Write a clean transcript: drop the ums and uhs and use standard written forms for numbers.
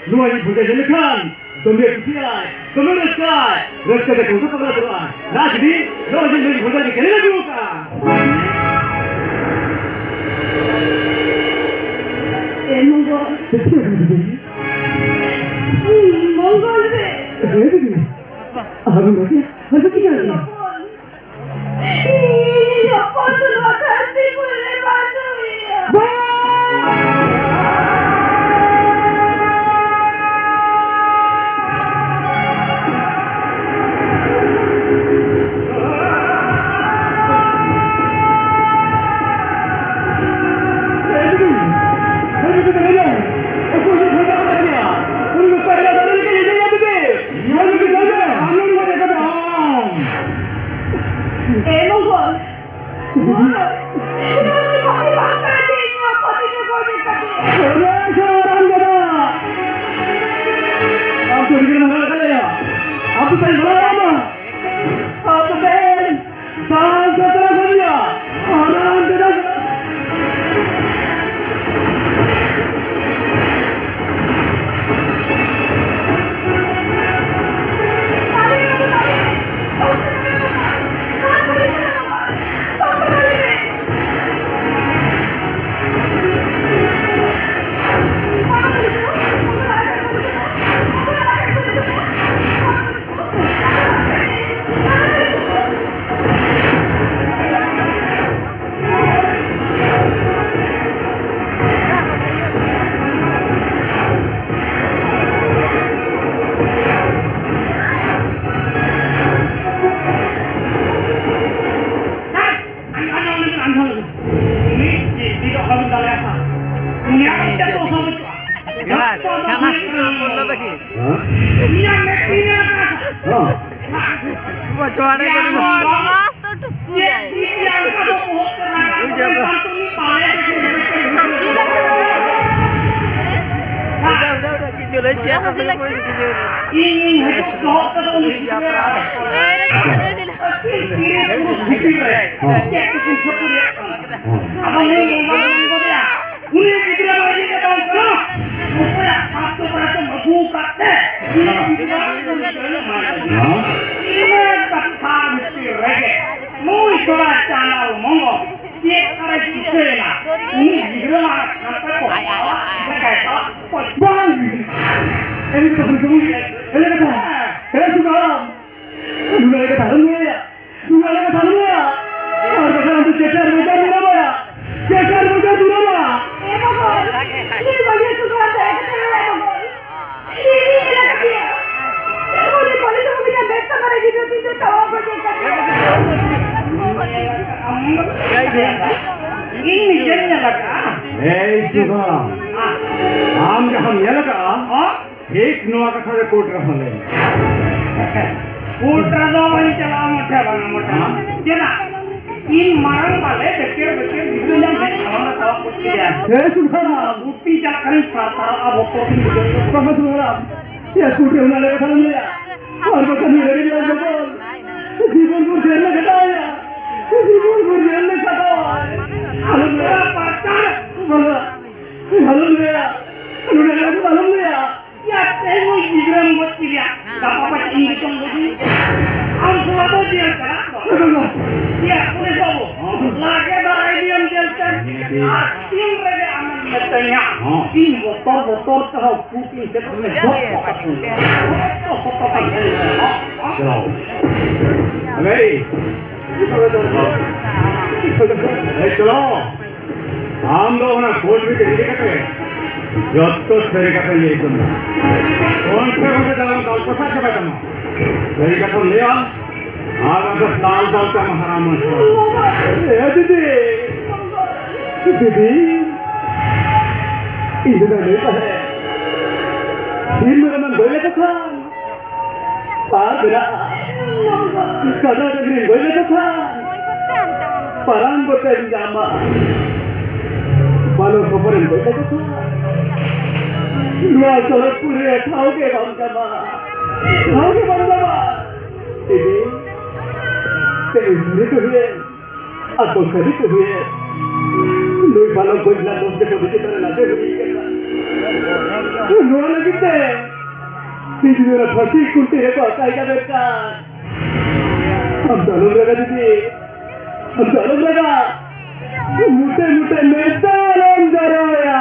Nuai bukan jelekan. Dombia kusiai, dombia reskai, reskai tak kau tak beraturan. Nah jadi, nuai jadi bukan di kiri lagi bukan. Mongol. Mongol re. Aku lagi, aku tidak. Apa tu nak hati boleh bantu ya? Mongol. Nanti kami makan ini apa tidak kau dekati? Aku ingin mengatakan ya, aku saya berapa? Aku saya sangat terasa orang tidak. पालन कोई ना दोस्त के बिचे तरह लाते हुए तू no लगते तीन दिन फंसी कुंटे है को काय का बेटा अब दारू लगा दीदी अब दारू लगा मुटे मुटे मेदारम जराया